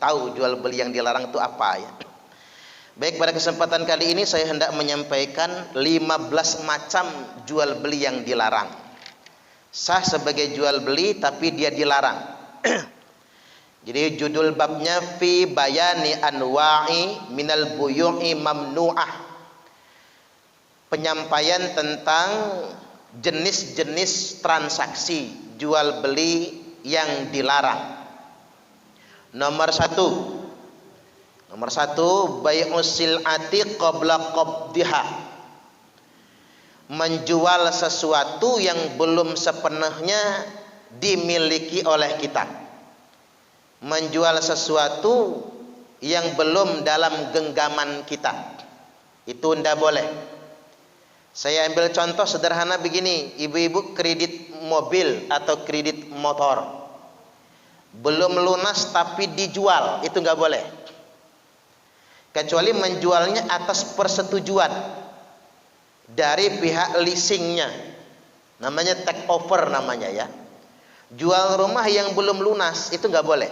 tahu jual beli yang dilarang itu apa ya. Baik, pada kesempatan kali ini saya hendak menyampaikan 15 macam jual beli yang dilarang. Sah sebagai jual beli tapi dia dilarang. Jadi judul babnya fi bayani anwa'i minal buyu'i mamnu'ah. Penyampaian tentang jenis-jenis transaksi jual beli yang dilarang. Nomor satu, bai'us sil'ati qabla qabdiha. Menjual sesuatu yang belum sepenuhnya dimiliki oleh kita. Menjual sesuatu yang belum dalam genggaman kita. Itu tidak boleh. Saya ambil contoh sederhana begini, ibu-ibu kredit mobil atau kredit motor. Belum lunas tapi dijual, itu nggak boleh. Kecuali menjualnya atas persetujuan dari pihak leasingnya. Namanya take over namanya ya. Jual rumah yang belum lunas itu nggak boleh.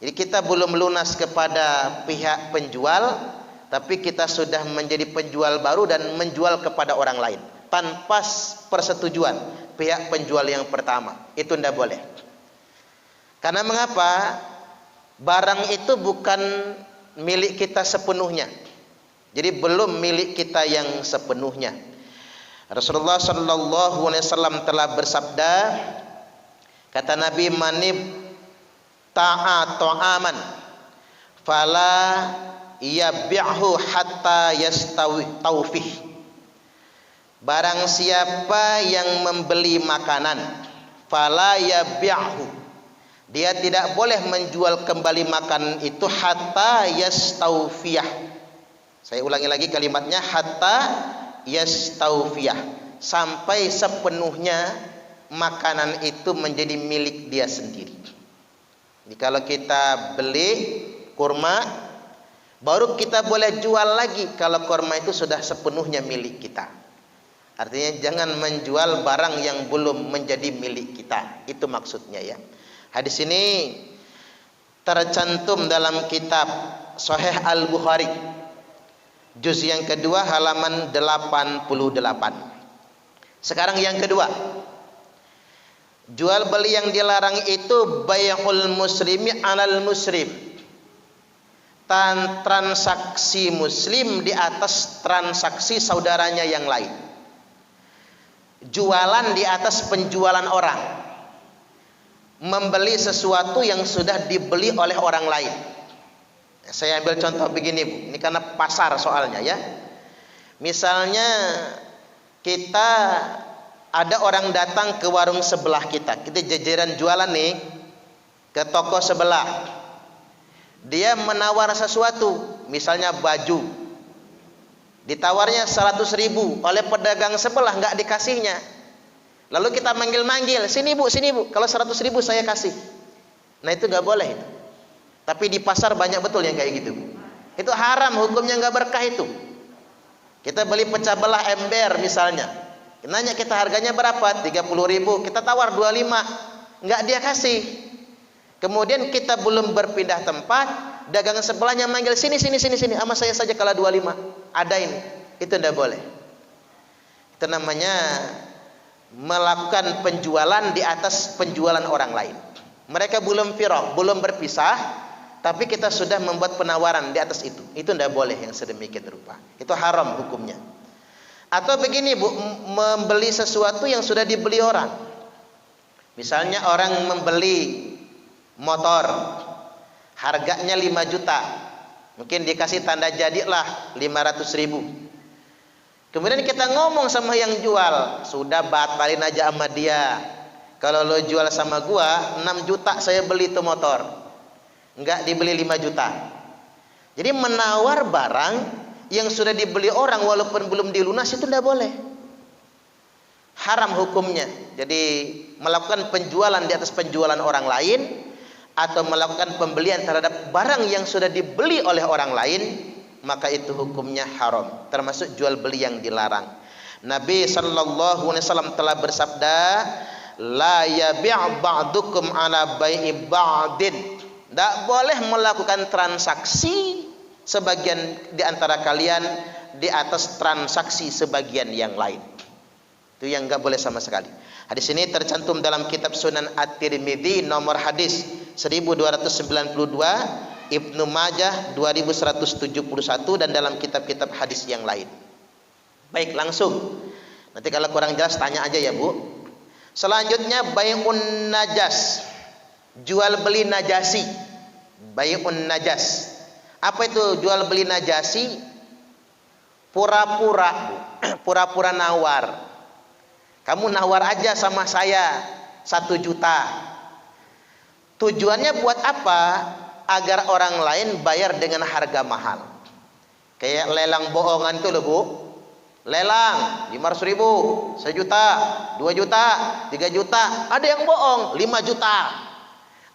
Jadi kita belum lunas kepada pihak penjual, tapi kita sudah menjadi penjual baru dan menjual kepada orang lain tanpa persetujuan pihak penjual yang pertama. Itu tidak boleh. Karena mengapa? Barang itu bukan milik kita sepenuhnya. Jadi belum milik kita yang sepenuhnya. Rasulullah sallallahu alaihi wasallam telah bersabda, kata Nabi, manib ta'a ta'aman fala yabi'hu hatta yastawi taufih. Barang siapa yang membeli makanan, fala yabi'hu, dia tidak boleh menjual kembali makanan itu hatta yastaufiyah. Saya ulangi lagi kalimatnya, hatta yastaufiyah, sampai sepenuhnya makanan itu menjadi milik dia sendiri. Jadi kalau kita beli kurma, baru kita boleh jual lagi kalau kurma itu sudah sepenuhnya milik kita. Artinya jangan menjual barang yang belum menjadi milik kita. Itu maksudnya ya. Hadis ini tercantum dalam kitab Sahih Al-Bukhari, juz yang kedua halaman 88. Sekarang yang kedua, jual beli yang dilarang itu bai'ul muslimi 'alal muslim. Transaksi muslim di atas transaksi saudaranya yang lain. Jualan di atas penjualan orang. Membeli sesuatu yang sudah dibeli oleh orang lain. Saya ambil contoh begini, Bu. Ini karena pasar soalnya ya. Misalnya kita ada orang datang ke warung sebelah kita. Kita jajaran jualan nih ke toko sebelah. Dia menawar sesuatu, misalnya baju. Ditawarnya 100.000, oleh pedagang sebelah nggak dikasihnya. Lalu kita manggil-manggil, sini bu, kalau 100.000 saya kasih. Nah itu nggak boleh itu. Tapi di pasar banyak betul yang kayak gitu. Itu haram, hukumnya nggak berkah itu. Kita beli pecah belah ember misalnya. Nanya kita harganya berapa? 30.000. Kita tawar 25, nggak dia kasih. Kemudian kita belum berpindah tempat, dagangan sebelahnya manggil sini, sama saya saja kalau 25. Adain, itu nggak boleh. Itu namanya melakukan penjualan di atas penjualan orang lain. Mereka belum firaq, belum berpisah, tapi kita sudah membuat penawaran di atas itu. Itu tidak boleh yang sedemikian rupa. Itu haram hukumnya. Atau begini Bu, membeli sesuatu yang sudah dibeli orang. Misalnya orang membeli motor, harganya 5 juta. Mungkin dikasih tanda jadilah 500.000. Kemudian kita ngomong sama yang jual, sudah batalin aja sama dia. Kalau lo jual sama gua 6 juta saya beli itu motor. Enggak dibeli 5 juta. Jadi menawar barang yang sudah dibeli orang walaupun belum dilunas itu tidak boleh. Haram hukumnya. Jadi melakukan penjualan di atas penjualan orang lain atau melakukan pembelian terhadap barang yang sudah dibeli oleh orang lain, maka itu hukumnya haram, termasuk jual beli yang dilarang. Nabi sallallahu alaihi wasallam telah bersabda, la yabi' ba'dukum ala bai'i ba'din. Tidak boleh melakukan transaksi sebagian di antara kalian di atas transaksi sebagian yang lain. Itu yang nggak boleh sama sekali. Hadis ini tercantum dalam kitab Sunan At-Tirmidzi nomor hadis 1292, Ibnu Majah 2171, dan dalam kitab-kitab hadis yang lain. Baik, langsung. Nanti kalau kurang jelas tanya aja ya Bu. Selanjutnya bai'un najas, jual beli najasi. Bai'un najas. Apa itu jual beli najasi? Pura-pura, pura-pura nawar. Kamu nawar aja sama saya 1 juta. Tujuannya buat apa? Agar orang lain bayar dengan harga mahal. Kayak lelang bohongan itu loh Bu. Lelang 500.000, 1 juta, 2 juta, 3 juta. Ada yang bohong 5 juta.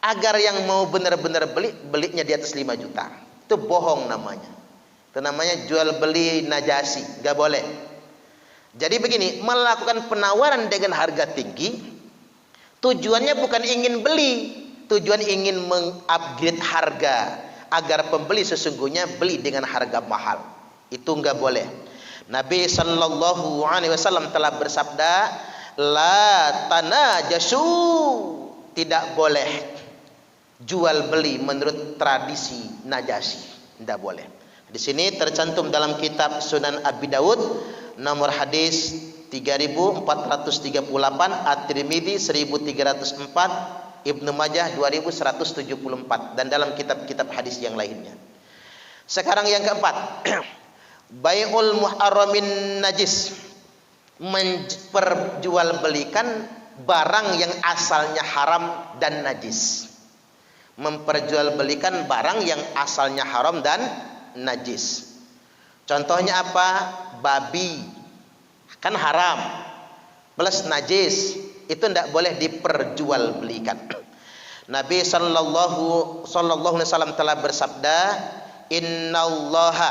Agar yang mau benar-benar beli, belinya di atas 5 juta. Itu bohong namanya. Itu namanya jual beli najasi. Gak boleh. Jadi begini, melakukan penawaran dengan harga tinggi, tujuannya bukan ingin beli, tujuan ingin mengupgrade harga agar pembeli sesungguhnya beli dengan harga mahal. Itu enggak boleh. Nabi sallallahu alaihi wasallam telah bersabda, la tanajasu, tidak boleh jual beli menurut tradisi najasi, tidak boleh. Di sini tercantum dalam kitab Sunan Abi Daud nomor hadis 3438, At-Tirmidzi 1304, Ibnu Majah 2174, dan dalam kitab-kitab hadis yang lainnya. Sekarang yang keempat, bai'ul muharramin najis, memperjualbelikan barang yang asalnya haram dan najis. Memperjualbelikan barang yang asalnya haram dan najis. Contohnya apa? Babi kan haram plus najis, itu tidak boleh diperjualbelikan. Nabi sallallahu alaihi wasallam telah bersabda, innallaha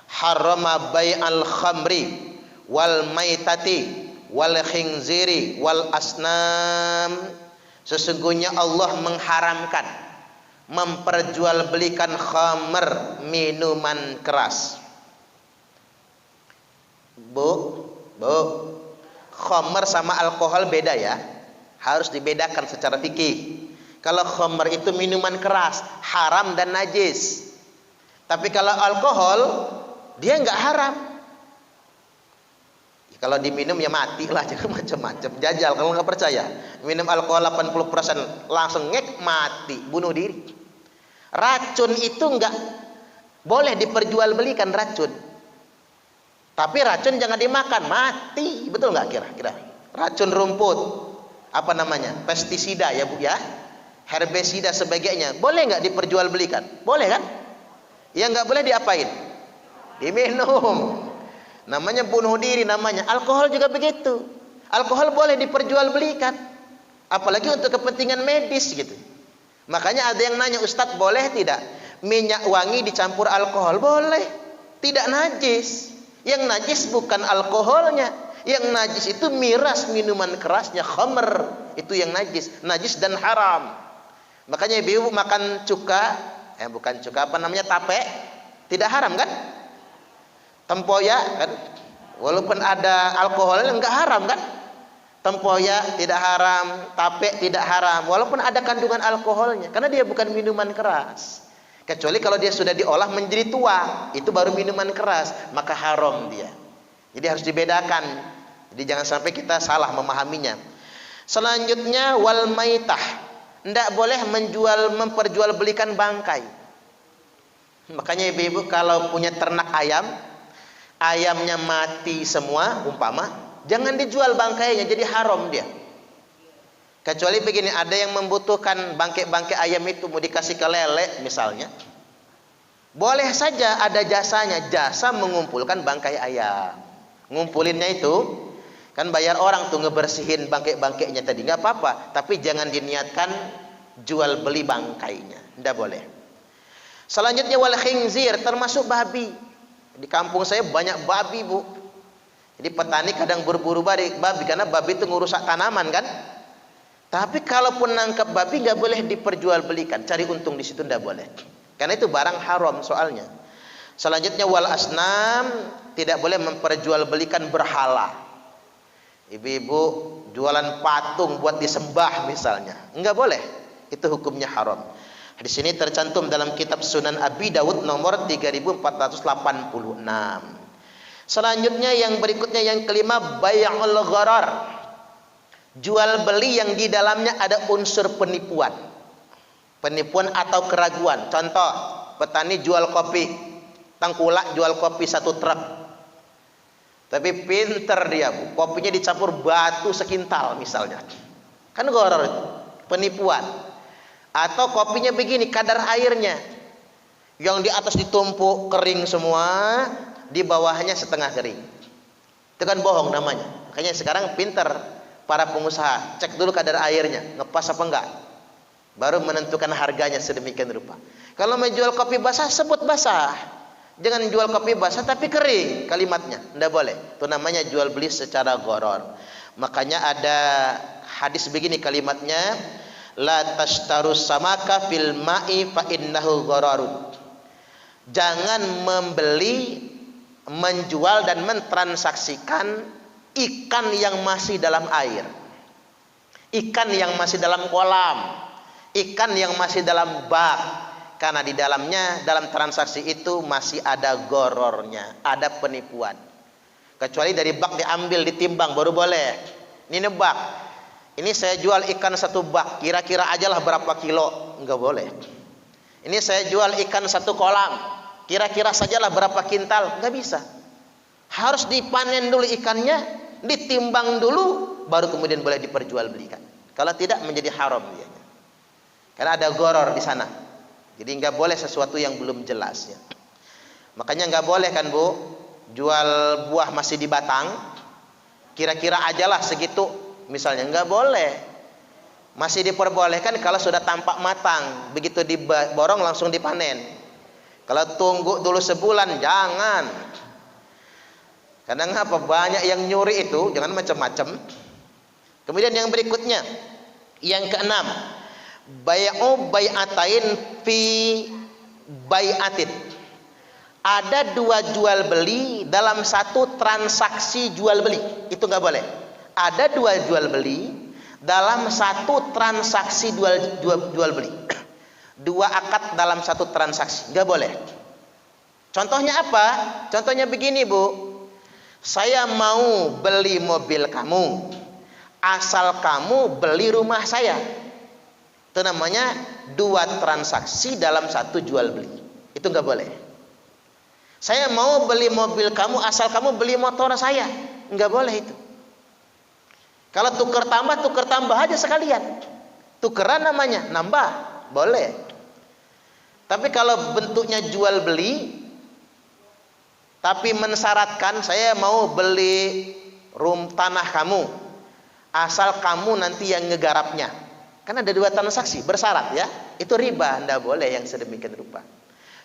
harrama bai'al khamri wal maitati wal khinziri wal asnam. Sesungguhnya Allah mengharamkan memperjualbelikan khamr, minuman keras. Bu, khamr sama alkohol beda ya. Harus dibedakan secara fikih. Kalau khamr itu minuman keras, haram dan najis. Tapi kalau alkohol, dia enggak haram. Kalau diminum ya mati lah, jangan macam-macam. Jajal kalau nggak percaya. Minum alkohol 80% langsung ngek, mati, bunuh diri. Racun itu nggak boleh diperjualbelikan, racun. Tapi racun jangan dimakan, mati. Betul nggak kira-kira? Racun rumput, apa namanya? Pestisida ya Bu ya. Herbesida sebagainya. Boleh nggak diperjualbelikan? Boleh kan? Yang nggak boleh diapain? Diminum. Namanya bunuh diri namanya. Alkohol juga begitu. Alkohol boleh diperjualbelikan, apalagi untuk kepentingan medis gitu. Makanya ada yang nanya, Ustadz boleh tidak minyak wangi dicampur alkohol? Boleh, tidak najis. Yang najis bukan alkoholnya, yang najis itu miras, minuman kerasnya, khamr, itu yang najis. Najis dan haram. Makanya ibu makan cuka, bukan cuka, apa namanya, tape, tidak haram kan? Tempoyak kan, walaupun ada alkoholnya enggak haram kan? Tempoyak tidak haram, tape tidak haram, walaupun ada kandungan alkoholnya, karena dia bukan minuman keras. Kecuali kalau dia sudah diolah menjadi tua, itu baru minuman keras, maka haram dia. Jadi harus dibedakan. Jadi jangan sampai kita salah memahaminya. Selanjutnya wal maitah, tidak boleh memperjualbelikan bangkai. Makanya ibu-ibu kalau punya ternak ayam, ayamnya mati semua umpama, jangan dijual bangkainya, jadi haram dia. Kecuali begini, ada yang membutuhkan bangkai-bangkai ayam itu mau dikasih ke lele misalnya, boleh saja, ada jasanya, jasa mengumpulkan bangkai ayam. Ngumpulinnya itu kan bayar orang tuh ngebersihin bangkai-bangkainya tadi, nggak apa-apa, tapi jangan diniatkan jual beli bangkainya, tidak boleh. Selanjutnya wal khinzir, termasuk babi. Di kampung saya banyak babi Bu. Jadi petani kadang berburu babi karena babi itu ngerusak tanaman kan. Tapi kalaupun nangkap babi nggak boleh diperjualbelikan, cari untung di situ nggak boleh. Karena itu barang haram soalnya. Selanjutnya wal asnam, tidak boleh memperjualbelikan berhala. Ibu-ibu jualan patung buat disembah misalnya, nggak boleh. Itu hukumnya haram. Di sini tercantum dalam kitab Sunan Abi Dawud nomor 3486. Selanjutnya yang berikutnya yang kelima, bai'ul gharar. Jual beli yang di dalamnya ada unsur penipuan. Penipuan atau keraguan. Contoh, petani jual kopi, tengkulak jual kopi 1 truk. Tapi pinter dia, Bu. Kopinya dicampur batu sekintal misalnya. Kan gharar itu, penipuan. Atau kopinya begini, kadar airnya yang di atas ditumpuk kering semua, di bawahnya setengah kering. Itu kan bohong namanya. Makanya sekarang pinter para pengusaha, cek dulu kadar airnya, ngepas apa enggak, baru menentukan harganya sedemikian rupa. Kalau menjual kopi basah, sebut basah. Jangan jual kopi basah tapi kering kalimatnya, enggak boleh. Itu namanya jual beli secara gharar. Makanya ada hadis begini kalimatnya, la tashtarus samaka fil ma'i fa innahu ghararun. Jangan membeli, menjual dan mentransaksikan ikan yang masih dalam air, ikan yang masih dalam kolam, ikan yang masih dalam bak, karena di dalamnya, dalam transaksi itu masih ada gorornya, ada penipuan. Kecuali dari bak diambil, ditimbang baru boleh. Ini bak, ini saya jual ikan 1 bak, kira-kira ajalah berapa kilo, enggak boleh. Ini saya jual ikan 1 kolam, kira-kira sajalah berapa kintal, enggak bisa. Harus dipanen dulu ikannya, ditimbang dulu, baru kemudian boleh diperjualbelikan. Kalau tidak menjadi haram dia. Karena ada gharar di sana. Jadi enggak boleh sesuatu yang belum jelas ya. Makanya enggak boleh kan Bu, jual buah masih di batang, kira-kira ajalah segitu misalnya, enggak boleh. Masih diperbolehkan kalau sudah tampak matang, begitu diborong langsung dipanen. Kalau tunggu dulu sebulan jangan. Karena apa? Banyak yang nyuri itu, jangan macam-macam. Kemudian yang berikutnya, yang keenam, bai'u bai'atain fi bai'atin. Ada 2 jual beli dalam 1 transaksi jual beli, itu nggak boleh. Ada 2 jual beli dalam 1 transaksi jual beli, 2 akad dalam 1 transaksi, nggak boleh. Contohnya apa? Contohnya begini Bu, saya mau beli mobil kamu, asal kamu beli rumah saya. Itu namanya 2 transaksi dalam 1 jual beli. Itu nggak boleh. Saya mau beli mobil kamu, asal kamu beli motor saya. Nggak boleh itu. Kalau tukar tambah aja sekalian. Tukeran namanya, nambah, boleh. Tapi kalau bentuknya jual beli, tapi mensyaratkan saya mau beli tanah kamu, asal kamu nanti yang ngegarapnya. Kan ada 2 transaksi bersyarat ya, itu riba, ndak boleh yang sedemikian rupa.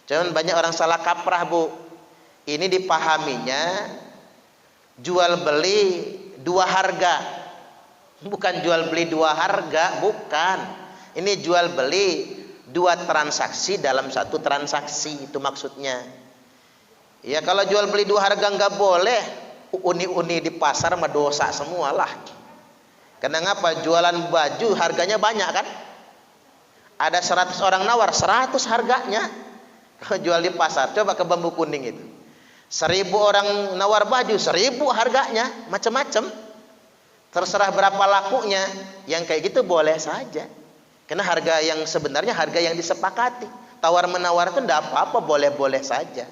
Jangan banyak orang salah kaprah Bu. Ini dipahaminya jual beli 2 harga, bukan jual beli 2 harga, bukan. Ini jual beli 2 transaksi dalam 1 transaksi, itu maksudnya. Ya kalau jual beli 2 harga nggak boleh. Uni-uni di pasar mah dosa semualah. Karena ngapa? Jualan baju harganya banyak kan? Ada 100 orang nawar, 100 harganya. Kalau jual di pasar, coba ke Bambu Kuning itu, 1000 orang nawar baju, 1000 harganya, macam-macam. Terserah berapa lakunya. Yang kayak gitu boleh saja. Karena harga yang sebenarnya harga yang disepakati. Tawar menawar itu tidak apa-apa, boleh-boleh saja.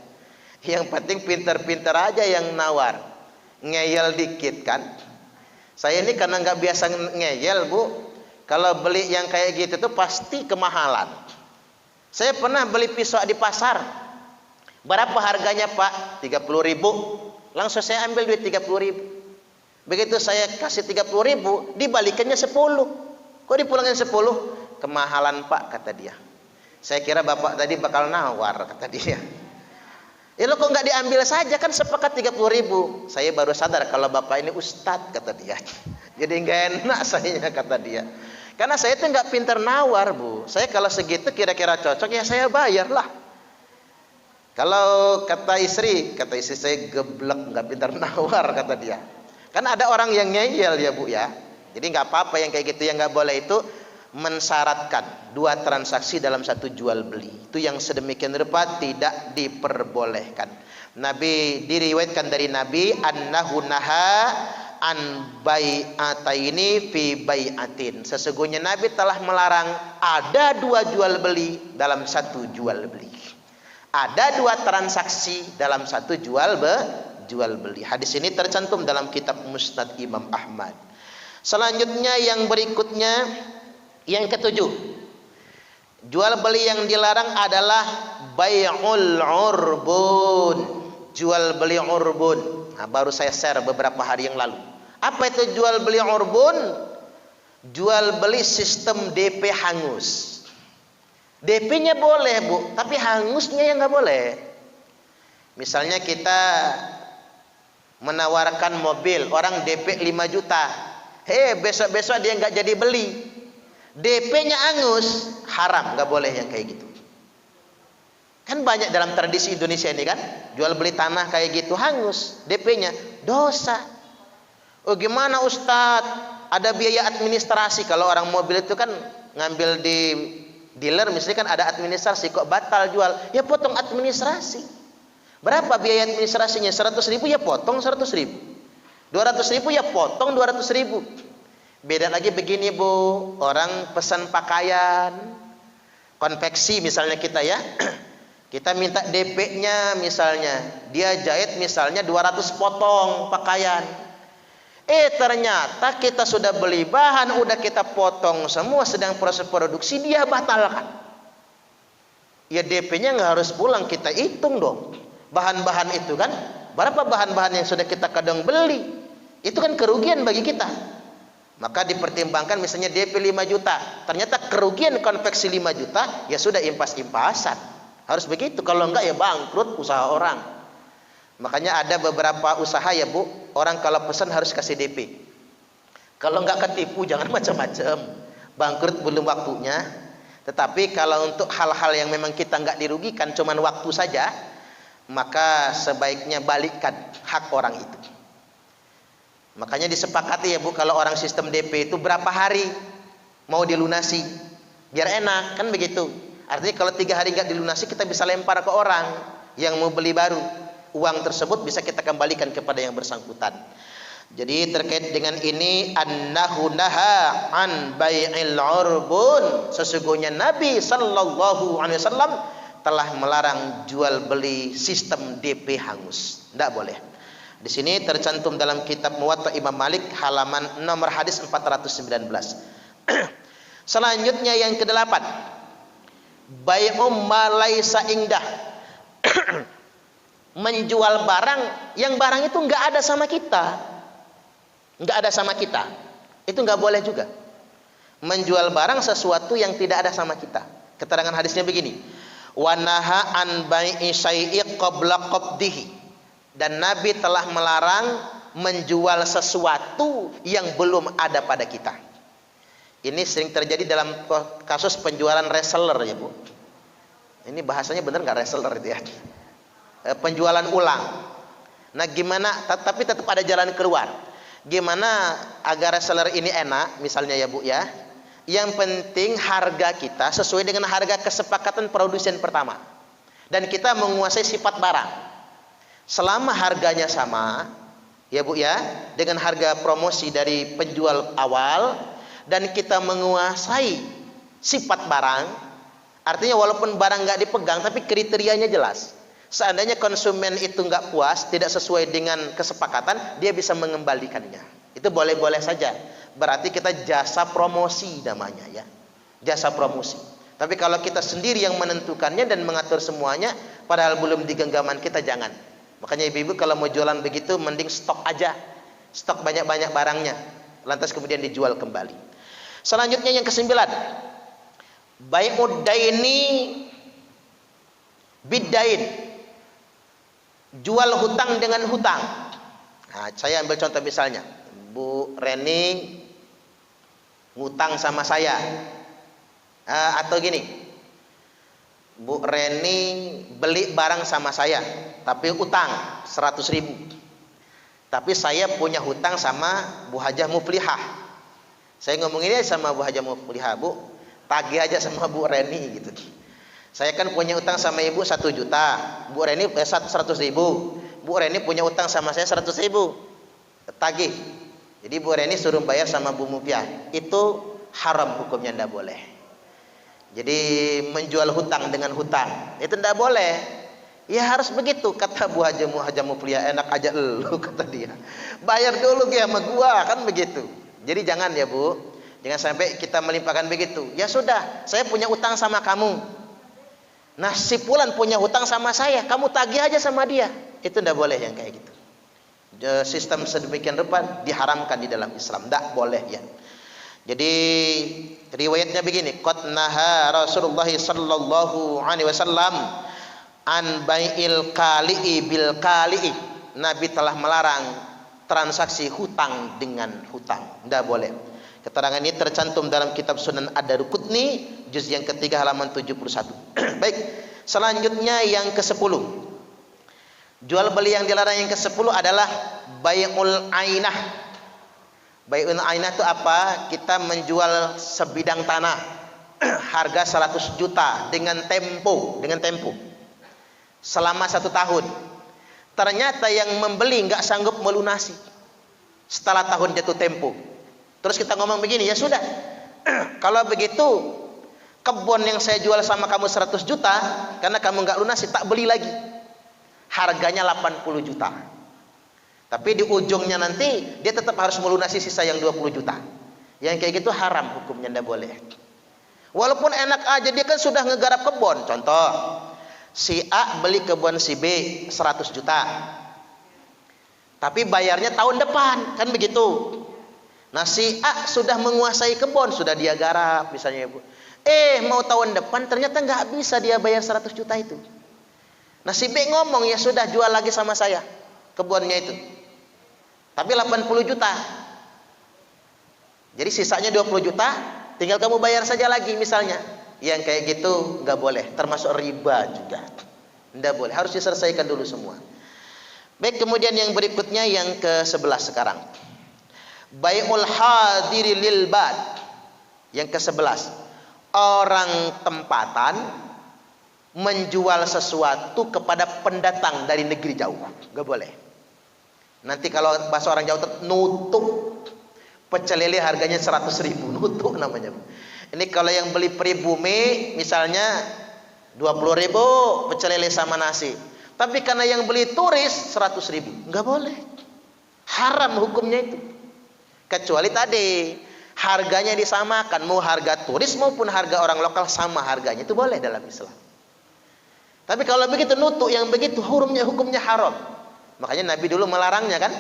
Yang penting pinter-pinter aja yang nawar, ngeyel dikit kan. Saya ini karena nggak biasa ngeyel Bu, kalau beli yang kayak gitu tuh pasti kemahalan. Saya pernah beli pisau di pasar, berapa harganya Pak? 30.000. Langsung saya ambil duit 30.000. Begitu saya kasih 30.000, dibalikannya 10. Kok dipulangin 10? Kemahalan Pak, kata dia. Saya kira Bapak tadi bakal nawar, kata dia. Ya lo kok nggak diambil saja, kan sepakat 30.000. Saya baru sadar kalau Bapak ini ustadz, kata dia. Jadi nggak enak saya, kata dia. Karena saya itu nggak pinter nawar, Bu. Saya kalau segitu kira-kira cocok ya saya bayar lah. Kalau kata istri saya geblek, nggak pinter nawar kata dia. Karena ada orang yang ngeyel ya Bu ya. Jadi nggak apa-apa yang kayak gitu, yang nggak boleh itu mensyaratkan 2 transaksi dalam 1 jual beli. Itu yang sedemikian rupa tidak diperbolehkan. Nabi diriwayatkan dari Nabi annahu naha an bai'ataini fi bai'atin. Sesungguhnya Nabi telah melarang ada 2 jual beli dalam 1 jual beli. Ada 2 transaksi dalam 1 jual beli. Hadis ini tercantum dalam kitab Musnad Imam Ahmad. Selanjutnya yang berikutnya, yang ketujuh, jual beli yang dilarang adalah bai'ul urbun. Jual beli urbun. Nah, baru saya share beberapa hari yang lalu. Apa itu jual beli urbun? Jual beli sistem DP hangus. DP-nya boleh Bu, tapi hangusnya yang nggak boleh. Misalnya kita menawarkan mobil, orang DP 5 juta. Besok-besok dia nggak jadi beli. DP-nya hangus, haram, nggak boleh yang kayak gitu. Kan banyak dalam tradisi Indonesia ini kan, jual beli tanah kayak gitu hangus, DP-nya dosa. Oh gimana Ustadz? Ada biaya administrasi. Kalau orang mobil itu kan ngambil di dealer, misalnya kan ada administrasi, kok batal jual? Ya potong administrasi. Berapa biaya administrasinya? 100.000 ya potong 100.000. 200.000 ya potong 200.000. Beda lagi begini Bu, orang pesan pakaian, konveksi misalnya kita ya. Kita minta DP-nya misalnya, dia jahit misalnya 200 potong pakaian. Ternyata kita sudah beli bahan, udah kita potong semua, sedang proses produksi, dia batalkan. Ya DP-nya nggak harus pulang, kita hitung dong. Bahan-bahan itu kan, berapa bahan-bahan yang sudah kita kadang beli, itu kan kerugian bagi kita. Maka dipertimbangkan misalnya DP 5 juta, ternyata kerugian konveksi 5 juta, ya sudah impas-impasan. Harus begitu, kalau enggak ya bangkrut usaha orang. Makanya ada beberapa usaha ya Bu, orang kalau pesan harus kasih DP. Kalau enggak ketipu jangan macam-macam. Bangkrut belum waktunya. Tetapi kalau untuk hal-hal yang memang kita enggak dirugikan, cuman waktu saja, maka sebaiknya balikkan hak orang itu. Makanya disepakati ya Bu, kalau orang sistem DP itu berapa hari mau dilunasi, biar enak kan begitu. Artinya kalau 3 hari nggak dilunasi, kita bisa lempar ke orang yang mau beli baru. Uang tersebut bisa kita kembalikan kepada yang bersangkutan. Jadi terkait dengan ini, annahu naha an bai'il urbun. Sesungguhnya Nabi sallallahu alaihi wasallam telah melarang jual beli sistem DP hangus. Tidak boleh. Di sini tercantum dalam kitab Muwatta Imam Malik halaman nomor hadis 419. Selanjutnya yang ke-8, bai'um ma laisa indah. Menjual barang yang barang itu enggak ada sama kita. Enggak ada sama kita. Itu enggak boleh juga. Menjual barang sesuatu yang tidak ada sama kita. Keterangan hadisnya begini. Wa naha an bai'i syai'i qabla qabdihi. Dan Nabi telah melarang menjual sesuatu yang belum ada pada kita. Ini sering terjadi dalam kasus penjualan reseller ya Bu. Ini bahasanya benar nggak reseller itu ya? Penjualan ulang. Nah gimana? Tapi tetap ada jalan keluar. Gimana agar reseller ini enak? Misalnya ya Bu ya. Yang penting harga kita sesuai dengan harga kesepakatan produsen pertama. Dan kita menguasai sifat barang. Selama harganya sama, ya Bu ya, dengan harga promosi dari penjual awal, dan kita menguasai sifat barang, artinya walaupun barang nggak dipegang, tapi kriterianya jelas. Seandainya konsumen itu nggak puas, tidak sesuai dengan kesepakatan, dia bisa mengembalikannya. Itu boleh-boleh saja. Berarti kita jasa promosi namanya ya, jasa promosi. Tapi kalau kita sendiri yang menentukannya dan mengatur semuanya, padahal belum di genggaman kita, jangan. Makanya ibu-ibu kalau mau jualan begitu, mending stok aja, stok banyak-banyak barangnya, lantas kemudian dijual kembali. Selanjutnya yang ke-9, bai'ud daini biddain, jual hutang dengan hutang. Nah, saya ambil contoh misalnya, Bu Reni ngutang sama saya. Atau gini, Bu Reni beli barang sama saya, tapi utang 100.000. Tapi saya punya hutang sama Bu Hajah Muflihah. Saya ngomong ini sama Bu Hajah Muflihah, Bu, tagih aja sama Bu Reni gitu. Saya kan punya utang sama ibu 1 juta, Bu Reni 100.000. Bu Reni punya utang sama saya 100.000, tagih. Jadi Bu Reni suruh bayar sama Bu Muflihah. Itu haram hukumnya, tidak boleh. Jadi menjual hutang dengan hutang itu tidak boleh. Ya harus begitu kata Bu Hajah Muflihah. Enak aja lu kata dia. Bayar dulu ya sama gua, kan begitu. Jadi jangan ya Bu, jangan sampai kita melimpahkan begitu. Ya sudah, saya punya utang sama kamu. Nah si Fulan punya hutang sama saya, kamu tagih aja sama dia. Itu tidak boleh yang kayak gitu. Sistem sedemikian rupa diharamkan di dalam Islam, tidak boleh ya. Jadi riwayatnya begini, qad naha Rasulullah sallallahu alaihi wasallam an bai'il qali'i bil qali'i. Nabi telah melarang transaksi hutang dengan hutang, tidak boleh. Keterangan ini tercantum dalam kitab Sunan Ad-Daruqutni juz yang ketiga halaman 71. Baik, selanjutnya yang ke-10. Jual beli yang dilarang yang ke-10 adalah bai'ul ainah. Bai'ul ainah itu apa? Kita menjual sebidang tanah harga 100 juta dengan tempo selama 1 tahun. Ternyata yang membeli nggak sanggup melunasi setelah tahun jatuh tempo. Terus kita ngomong begini, ya sudah, kalau begitu kebun yang saya jual sama kamu 100 juta karena kamu nggak lunasi, tak beli lagi. Harganya 80 juta. Tapi di ujungnya nanti dia tetap harus melunasi sisa yang 20 juta. Yang kayak gitu haram hukumnya, tidak boleh. Walaupun enak aja, dia kan sudah ngegarap kebun. Contoh, si A beli kebun si B 100 juta. Tapi bayarnya tahun depan, kan begitu. Nah si A sudah menguasai kebun, sudah dia garap misalnya Bu. Mau tahun depan ternyata nggak bisa dia bayar 100 juta itu. Nah si B ngomong, ya sudah jual lagi sama saya kebunnya itu. Tapi 80 juta. Jadi sisanya 20 juta, tinggal kamu bayar saja lagi misalnya. Yang kayak gitu nggak boleh, termasuk riba juga. Nggak boleh, harus diselesaikan dulu semua. Baik, kemudian yang berikutnya yang ke-11 sekarang. Bai'ul hadiri lil bad. Yang ke-11. Orang tempatan menjual sesuatu kepada pendatang dari negeri jauh. Nggak boleh. Nanti kalau bahasa orang Jawa nutuk, pecel lele harganya 100.000, nutuk namanya. Ini kalau yang beli pribumi misalnya 20.000 pecel lele sama nasi. Tapi karena yang beli turis 100.000, nggak boleh. Haram hukumnya itu. Kecuali tadi harganya disamakan, mau harga turis maupun harga orang lokal sama harganya, itu boleh dalam Islam. Tapi kalau begitu nutuk yang begitu hukumnya haram. Makanya Nabi dulu melarangnya kan.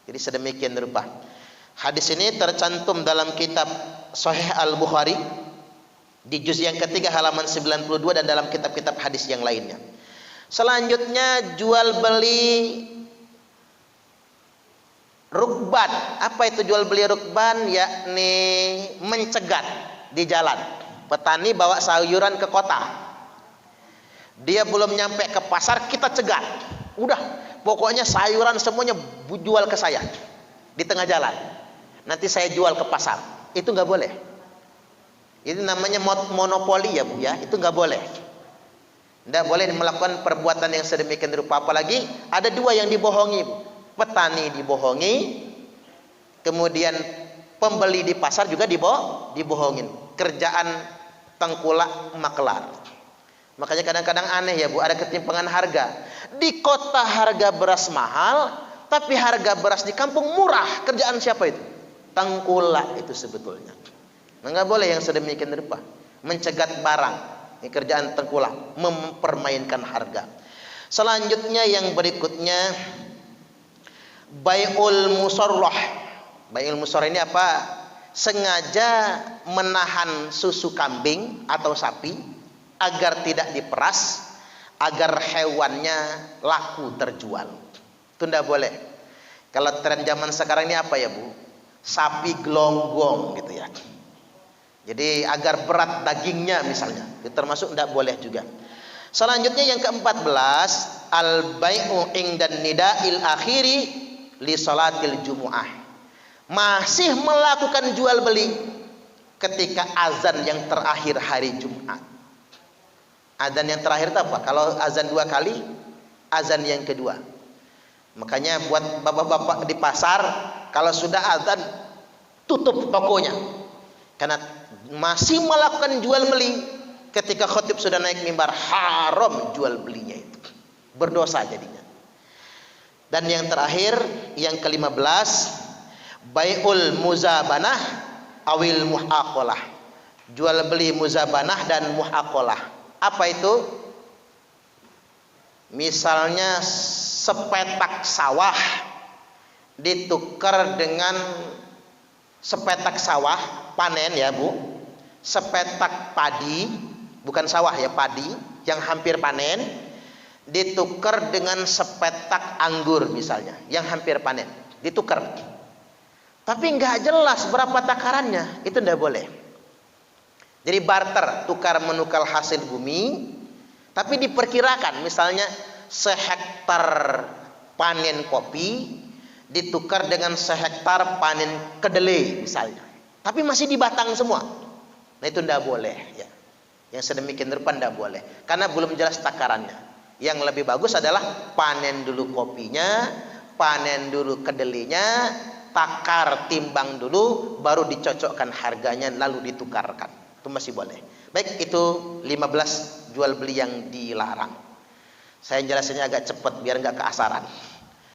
Jadi sedemikian rupa. Hadis ini tercantum dalam kitab Sahih Al-Bukhari di juz yang ketiga halaman 92 dan dalam kitab-kitab hadis yang lainnya. Selanjutnya jual beli rukban. Apa itu jual beli rukban? Yakni mencegat di jalan. Petani bawa sayuran ke kota. Dia belum nyampe ke pasar, kita cegat. Udah, pokoknya sayuran semuanya jual ke saya di tengah jalan. Nanti saya jual ke pasar. Itu nggak boleh. Itu namanya monopoli ya Bu ya. Itu nggak boleh. Nggak boleh melakukan perbuatan yang sedemikian rupa. Apalagi ada dua yang dibohongi Bu. Petani dibohongi, kemudian pembeli di pasar juga dibohongin. Kerjaan tengkulak makelar. Makanya kadang-kadang aneh ya Bu, ada ketimpangan harga. Di kota harga beras mahal, tapi harga beras di kampung murah. Kerjaan siapa itu? Tengkulak itu sebetulnya. Nah, nggak boleh yang sedemikian rupa. Mencegat barang. Ini kerjaan tengkulak, mempermainkan harga. Selanjutnya yang berikutnya bai'ul musarrah. Bai'ul musarrah ini apa? Sengaja menahan susu kambing atau sapi agar tidak diperas, agar hewannya laku terjual. Itu tidak boleh. Kalau tren zaman sekarang ini apa ya Bu? sapi gelonggong gitu ya. Jadi agar berat dagingnya misalnya, itu termasuk tidak boleh juga. Selanjutnya yang ke-14, al-bai'u indan nida'il akhiri li salatil jumu'ah. Masih melakukan jual beli ketika azan yang terakhir hari Jumat. Azan yang terakhir itu apa? Kalau azan 2 kali, azan yang kedua. Makanya buat bapak-bapak di pasar, kalau sudah azan tutup tokonya. Karena masih melakukan jual beli ketika khatib sudah naik mimbar, haram jual belinya itu. Berdosa jadinya. Dan yang terakhir, yang ke-15, bai'ul muzabanah awil muhaqalah. Jual beli muzabanah dan muhaqalah. Apa itu? Misalnya sepetak sawah ditukar dengan sepetak sawah panen ya Bu, sepetak padi, bukan sawah ya, padi yang hampir panen, ditukar dengan sepetak anggur misalnya yang hampir panen, ditukar. Tapi nggak jelas berapa takarannya, itu nggak boleh. Jadi barter, tukar menukar hasil bumi, tapi diperkirakan misalnya sehektar panen kopi ditukar dengan sehektar panen kedelai misalnya, tapi masih di batang semua. Nah itu tidak boleh ya. Yang sedemikian rupa tidak boleh karena belum jelas takarannya. Yang lebih bagus adalah panen dulu kopinya, panen dulu kedelainya, takar timbang dulu, baru dicocokkan harganya lalu ditukarkan. Itu masih boleh. Baik, itu 15 jual beli yang dilarang. Saya jelasinnya agak cepat biar nggak keasaran.